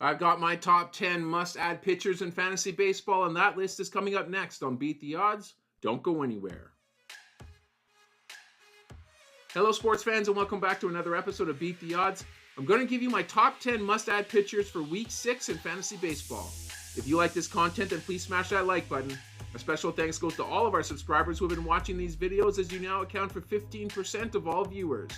I've got my top 10 must-add pitchers in fantasy baseball, and that list is coming up next on Beat the Odds. Don't go anywhere. Hello, sports fans, and welcome back to another episode of Beat the Odds. I'm going to give you my top 10 must-add pitchers for Week 6 in fantasy baseball. If you like this content, then please smash that like button. A special thanks goes to all of our subscribers who have been watching these videos, as you now account for 15% of all viewers.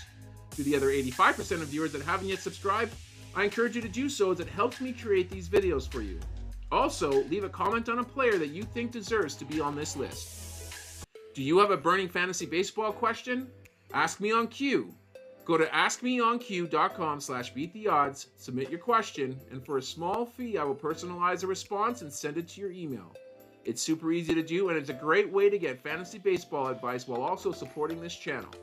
To the other 85% of viewers that haven't yet subscribed, I encourage you to do so as it helps me create these videos for you. Also, leave a comment on a player that you think deserves to be on this list. Do you have a burning fantasy baseball question? Ask me on Q. Go to askmeonq.com/beattheodds, submit your question, and for a small fee, I will personalize a response and send it to your email. It's super easy to do, and it's a great way to get fantasy baseball advice while also supporting this channel.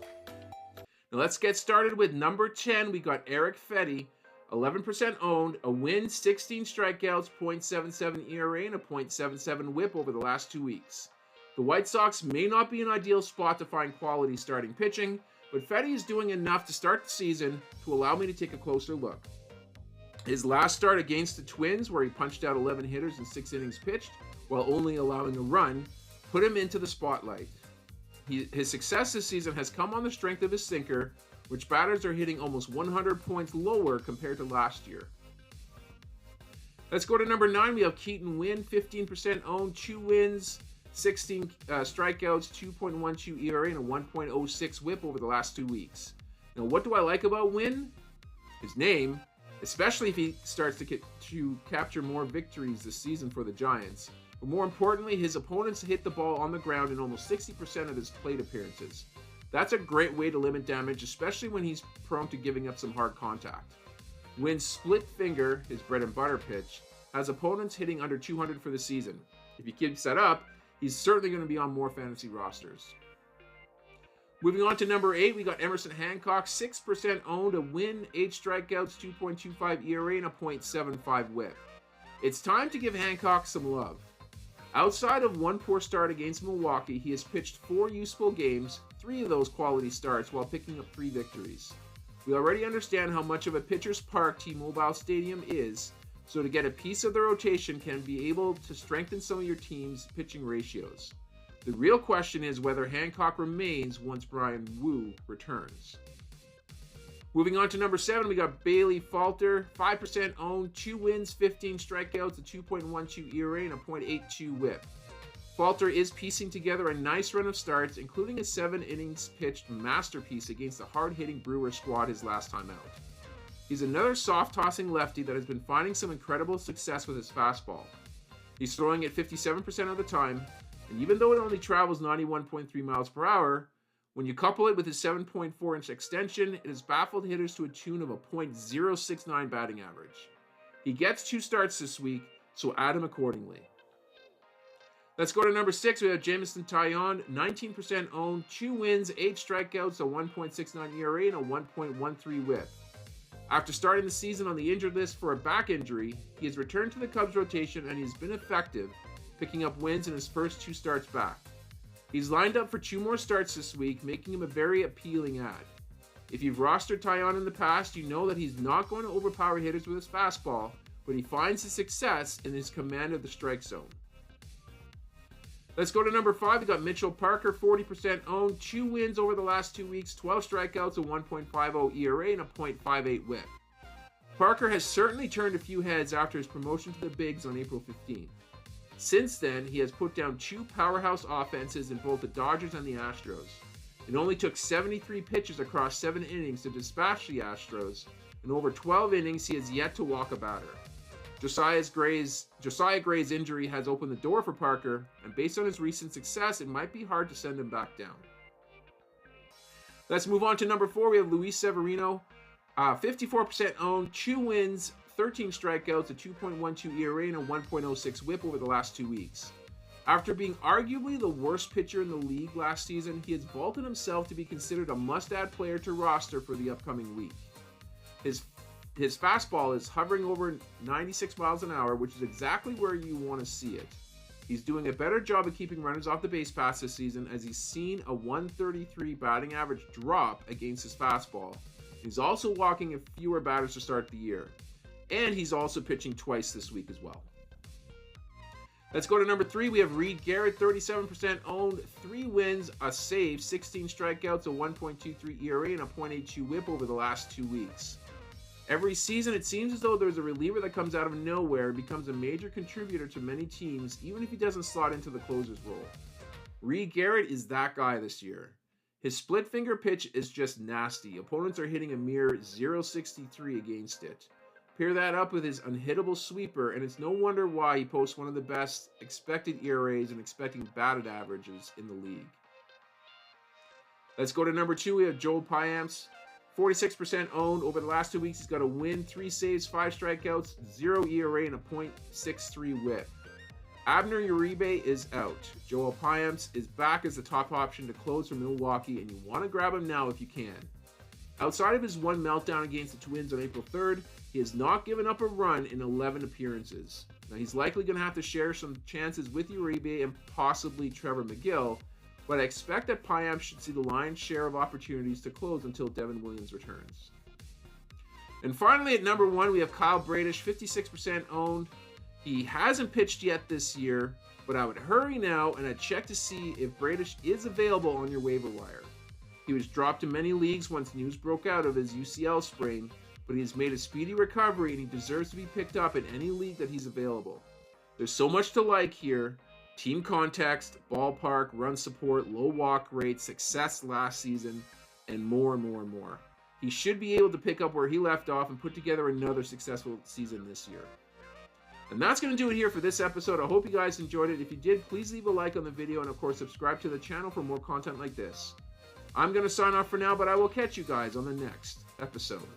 Now let's get started with number 10. We got Eric Fetty, 11% owned, a win, 16 strikeouts, .77 ERA, and a .77 whip over the last 2 weeks. The White Sox may not be an ideal spot to find quality starting pitching, but Fetty is doing enough to start the season to allow me to take a closer look. His last start against the Twins, where he punched out 11 hitters in 6 innings pitched, while only allowing a run, put him into the spotlight. His success this season has come on the strength of his sinker, which batters are hitting almost 100 points lower compared to last year. Let's go to number 9. We have Keaton Winn, 15% owned, 2 wins, 16 strikeouts, 2.12 ERA, and a 1.06 whip over the last 2 weeks. Now, what do I like about Winn? His name, especially if he starts to capture more victories this season for the Giants. But more importantly, his opponents hit the ball on the ground in almost 60% of his plate appearances. That's a great way to limit damage, especially when he's prone to giving up some hard contact. Winn's split finger, his bread and butter pitch, has opponents hitting under 200 for the season. If he keeps that up, he's certainly going to be on more fantasy rosters. Moving on to number 8, we got Emerson Hancock, 6% owned, a win, 8 strikeouts, 2.25 ERA, and a .75 whip. It's time to give Hancock some love. Outside of one poor start against Milwaukee, he has pitched 4 useful games, 3 of those quality starts, while picking up 3 victories. We already understand how much of a pitcher's park T-Mobile Stadium is, so to get a piece of the rotation can be able to strengthen some of your team's pitching ratios. The real question is whether Hancock remains once Brian Wu returns. Moving on to number 7, we got Bailey Falter, 5% owned, 2 wins, 15 strikeouts, a 2.12 ERA, and a .82 whip. Falter is piecing together a nice run of starts, including a 7 innings pitched masterpiece against the hard-hitting Brewer squad his last time out. He's another soft-tossing lefty that has been finding some incredible success with his fastball. He's throwing it 57% of the time, and even though it only travels 91.3 miles per hour, when you couple it with his 7.4-inch extension, it has baffled hitters to a tune of a .069 batting average. He gets 2 starts this week, so add him accordingly. Let's go to number 6. We have Jameson Taillon, 19% owned, 2 wins, 8 strikeouts, a 1.69 ERA, and a 1.13 whip. After starting the season on the injured list for a back injury, he has returned to the Cubs rotation and he's been effective, picking up wins in his first 2 starts back. He's lined up for 2 more starts this week, making him a very appealing add. If you've rostered Taillon in the past, you know that he's not going to overpower hitters with his fastball, but he finds his success in his command of the strike zone. Let's go to number 5. We got Mitchell Parker, 40% owned, 2 wins over the last 2 weeks, 12 strikeouts, a 1.50 ERA, and a .58 whip. Parker has certainly turned a few heads after his promotion to the bigs on April 15th. Since then, he has put down 2 powerhouse offenses in both the Dodgers and the Astros. It only took 73 pitches across 7 innings to dispatch the Astros, and over 12 innings he has yet to walk a batter. Josiah Gray's injury has opened the door for Parker, and based on his recent success, it might be hard to send him back down. Let's move on to number 4. We have Luis Severino, 54% owned, 2 wins, 13 strikeouts, a 2.12 ERA, and a 1.06 whip over the last 2 weeks. After being arguably the worst pitcher in the league last season, he has vaulted himself to be considered a must-add player to roster for the upcoming week. His fastball is hovering over 96 miles an hour, which is exactly where you want to see it. He's doing a better job of keeping runners off the base paths this season, as he's seen a 133 batting average drop against his fastball. He's also walking fewer batters to start the year. and he's also pitching twice this week as well. Let's go to number 3. We have Reed Garrett, 37% owned, 3 wins, a save, 16 strikeouts, a 1.23 ERA, and a .82 whip over the last 2 weeks. Every season, it seems as though there's a reliever that comes out of nowhere and becomes a major contributor to many teams, even if he doesn't slot into the closer's role. Reed Garrett is that guy this year. His split finger pitch is just nasty. Opponents are hitting a mere .063 against it. Pair that up with his unhittable sweeper, and it's no wonder why he posts one of the best expected ERAs and expecting batted averages in the league. Let's go to number 2. We have Joel Payamps, 46% owned. Over the last 2 weeks, he's got a win, 3 saves, 5 strikeouts, 0 ERA, and a .63 whip. Abner Uribe is out. Joel Payamps is back as the top option to close for Milwaukee, and you want to grab him now if you can. Outside of his one meltdown against the Twins on April 3rd, he has not given up a run in 11 appearances. Now, he's likely going to have to share some chances with Uribe and possibly Trevor McGill, but I expect that Payamps should see the lion's share of opportunities to close until Devin Williams returns. And finally, at number 1, we have Kyle Bradish, 56% owned. He hasn't pitched yet this year, but I would hurry now and I'd check to see if Bradish is available on your waiver wire. He was dropped in many leagues once news broke out of his UCL sprain, but he has made a speedy recovery and he deserves to be picked up in any league that he's available. There's so much to like here. Team context, ballpark, run support, low walk rate, success last season, and more and more and more. He should be able to pick up where he left off and put together another successful season this year. And that's going to do it here for this episode. I hope you guys enjoyed it. If you did, please leave a like on the video and of course subscribe to the channel for more content like this. I'm going to sign off for now, but I will catch you guys on the next episode.